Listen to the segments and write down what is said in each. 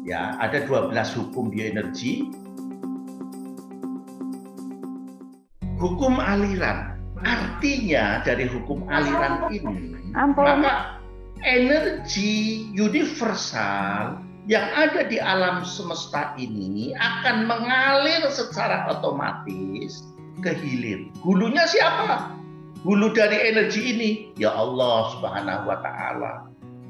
Ya, ada 12 hukum bioenergi. Hukum aliran. Artinya dari hukum aliran ini, maka energi universal yang ada di alam semesta ini akan mengalir secara otomatis ke hilir. Hulunya siapa? Hulu dari energi ini, ya Allah Subhanahu wa Ta'ala.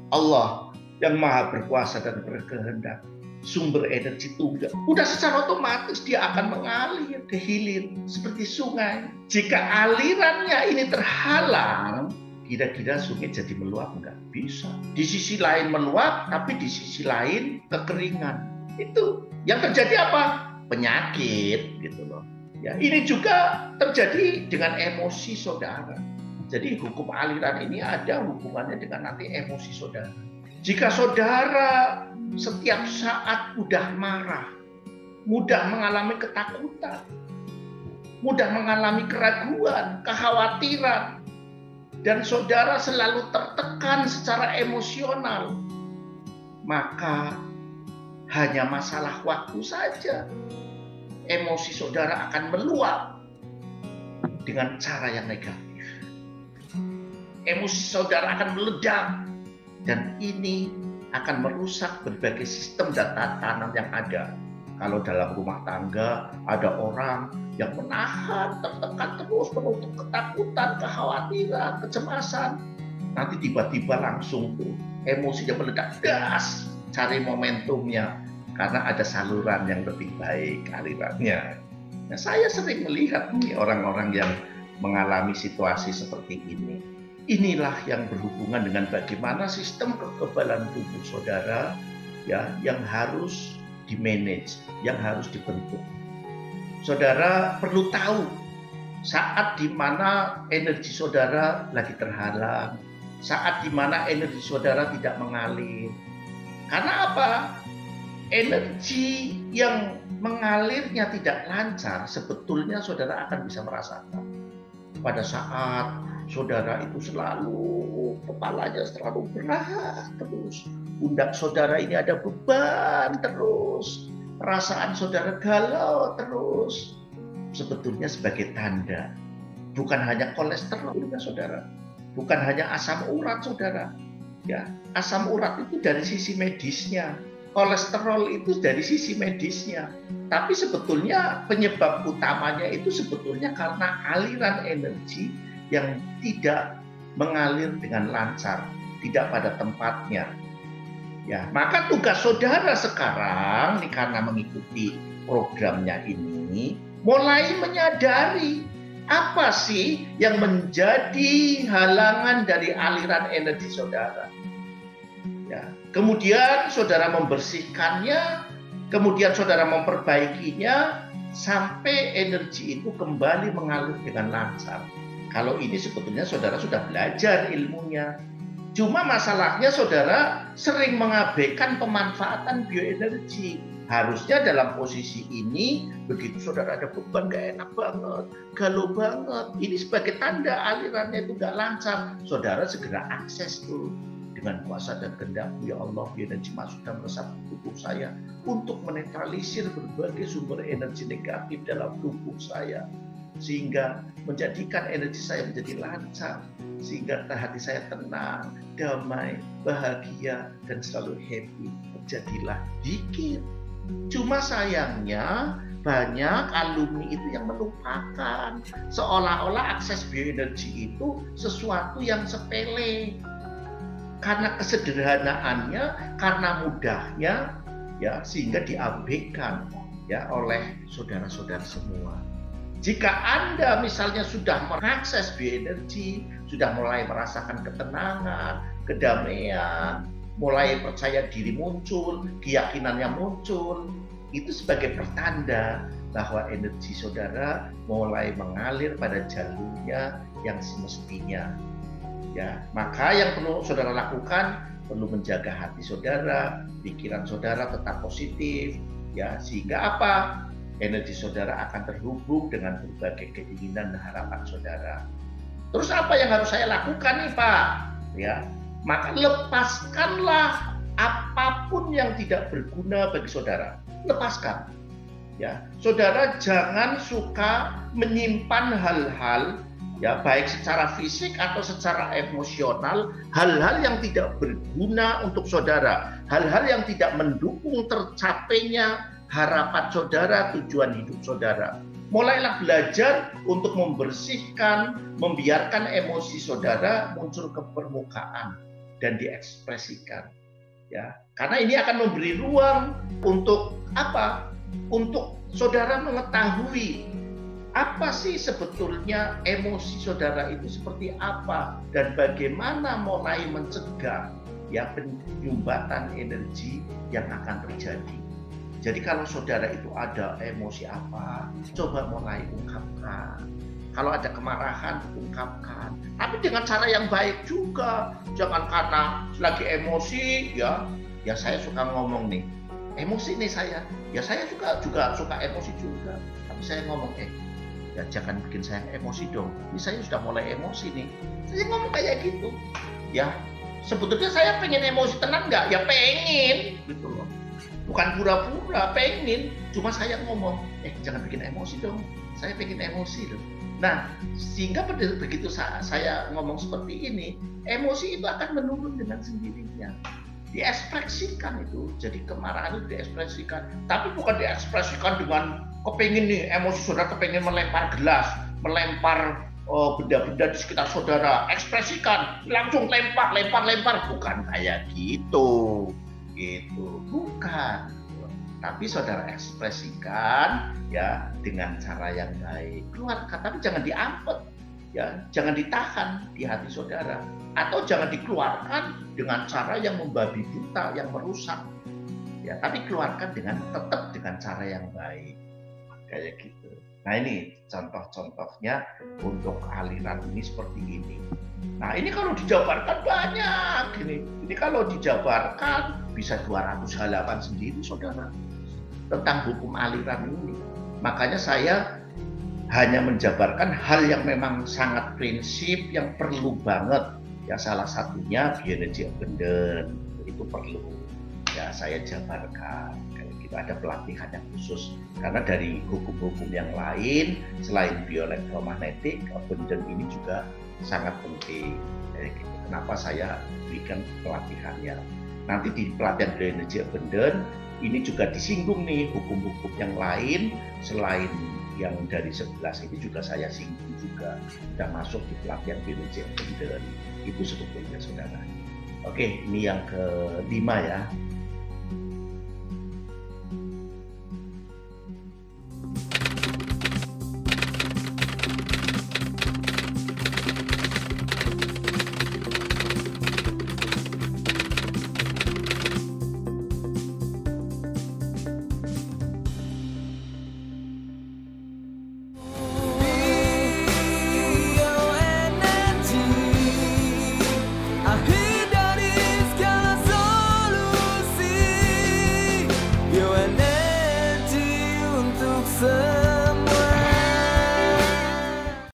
Allah yang maha berkuasa dan berkehendak. Sumber energi tunggal. Udah secara otomatis dia akan mengalir ke hilir seperti sungai. Jika alirannya ini terhalang, kira-kira sungai jadi meluap? Enggak bisa. Di sisi lain meluap, tapi di sisi lain kekeringan. Itu yang terjadi apa? Penyakit gitu loh. Ya, ini juga terjadi dengan emosi saudara. Jadi hukum aliran ini ada hubungannya dengan nanti emosi saudara. Jika saudara setiap saat mudah marah, mudah mengalami ketakutan, mudah mengalami keraguan, kekhawatiran, dan saudara selalu tertekan secara emosional, maka hanya masalah waktu saja. Emosi saudara akan meluap dengan cara yang negatif. Emosi saudara akan meledak, dan ini akan merusak berbagai sistem dan tatanan yang ada. Kalau dalam rumah tangga ada orang yang menahan, tertekan terus, penuh ketakutan, kekhawatiran, kecemasan, nanti tiba-tiba langsung tuh emosinya meledak, gas, cari momentumnya, karena ada saluran yang lebih baik alirannya. Nah, saya sering melihat nih orang-orang yang mengalami situasi seperti ini. Inilah yang berhubungan dengan bagaimana sistem kekebalan tubuh saudara ya yang harus di-manage, yang harus dibentuk. Saudara perlu tahu saat di mana energi saudara lagi terhalang, saat di mana energi saudara tidak mengalir. Karena apa? Energi yang mengalirnya tidak lancar, sebetulnya saudara akan bisa merasakan. Pada saat saudara itu selalu kepalanya selalu berat terus, pundak saudara ini ada beban terus, perasaan saudara galau terus, sebetulnya sebagai tanda bukan hanya kolesterol saudara, bukan hanya asam urat saudara. Ya, asam urat itu dari sisi medisnya, kolesterol itu dari sisi medisnya, tapi sebetulnya penyebab utamanya itu sebetulnya karena aliran energi yang tidak mengalir dengan lancar, tidak pada tempatnya. Ya, maka tugas saudara sekarang nih, karena mengikuti programnya ini, mulai menyadari apa sih yang menjadi halangan dari aliran energi saudara. Ya, kemudian saudara membersihkannya, kemudian saudara memperbaikinya sampai energi itu kembali mengalir dengan lancar. Kalau ini sebetulnya saudara sudah belajar ilmunya. Cuma masalahnya saudara sering mengabaikan pemanfaatan bioenergi. Harusnya dalam posisi ini, begitu saudara ada beban gak enak banget, galau banget, ini sebagai tanda alirannya itu gak lancar, saudara segera akses tuh dengan kuasa dan kehendak-Mu, ya Allah, bioenergi masuk dan meresap ke tubuh saya untuk menetralisir berbagai sumber energi negatif dalam tubuh saya, sehingga menjadikan energi saya menjadi lancar, sehingga hati saya tenang, damai, bahagia, dan selalu happy. Terjadilah zikir. Cuma sayangnya banyak alumni itu yang melupakan, seolah-olah akses bioenergi itu sesuatu yang sepele. Karena kesederhanaannya, karena mudahnya, ya, sehingga diabaikan ya oleh saudara-saudara semua. Jika Anda misalnya sudah mengakses bioenergi, sudah mulai merasakan ketenangan, kedamaian, mulai percaya diri muncul, keyakinannya muncul, itu sebagai pertanda bahwa energi saudara mulai mengalir pada jalurnya yang semestinya. Ya, maka yang perlu saudara lakukan, perlu menjaga hati saudara, pikiran saudara tetap positif, ya, sehingga apa? Energi saudara akan terhubung dengan berbagai keinginan dan harapan saudara. Terus apa yang harus saya lakukan nih, Pak? Ya, maka lepaskanlah apapun yang tidak berguna bagi saudara, lepaskan. Ya, saudara jangan suka menyimpan hal-hal, ya baik secara fisik atau secara emosional, hal-hal yang tidak berguna untuk saudara, hal-hal yang tidak mendukung tercapainya harapan saudara, tujuan hidup saudara. Mulailah belajar untuk membersihkan, membiarkan emosi saudara muncul ke permukaan dan diekspresikan. Ya, karena ini akan memberi ruang untuk apa? Untuk saudara mengetahui apa sih sebetulnya emosi saudara itu seperti apa dan bagaimana mulai mencegah ya penyumbatan energi yang akan terjadi. Jadi kalau saudara itu ada emosi apa, coba mulai ungkapkan. Kalau ada kemarahan, ungkapkan. Tapi dengan cara yang baik juga. Jangan karena lagi emosi, ya saya suka ngomong nih. Emosi nih saya. Ya saya juga suka emosi juga. Tapi saya ngomong, ya jangan bikin saya emosi dong. Ini saya sudah mulai emosi nih. Saya ngomong kayak gitu. Ya, sebetulnya saya pengen emosi, tenang nggak? Ya pengen, gitu loh. Bukan pura-pura, pengen. Cuma saya ngomong, jangan bikin emosi dong. Saya pengen emosi loh. Nah, sehingga begitu saya ngomong seperti ini, emosi itu akan menurun dengan sendirinya. Diekspresikan itu, jadi kemarahan itu diekspresikan. Tapi bukan diekspresikan dengan kepingin nih, emosi saudara kepingin melempar gelas, melempar benda-benda di sekitar saudara. Ekspresikan, langsung lempar. Bukan kayak gitu. Bukan. Tapi saudara ekspresikan ya dengan cara yang baik. Keluarkan, tapi jangan diampet, ya, jangan ditahan di hati saudara, atau jangan dikeluarkan dengan cara yang membabi buta, yang merusak. Ya, tapi keluarkan tetap dengan cara yang baik. Kayak gitu. Nah, ini contoh-contohnya untuk aliran ini seperti ini. Nah, ini kalau dijabarkan banyak ini. Ini kalau dijabarkan bisa 200 halaman sendiri saudara tentang hukum aliran ini. Makanya saya hanya menjabarkan hal yang memang sangat prinsip yang perlu banget. Ya salah satunya bioenergi abundant itu perlu ya saya jabarkan. Kayak gitu, ada pelatihan yang khusus karena dari hukum-hukum yang lain selain bioelektromagnetik, abundant ini juga sangat penting. Kayak gitu. Kenapa saya berikan pelatihannya? Nanti di pelatihan bioenergi abundant ini juga disinggung nih hukum-hukum yang lain selain yang dari 11 ini juga saya singgung juga sudah masuk di pelatihan bioenergi abundant itu sebetulnya saudara. Oke, ini yang kelima ya.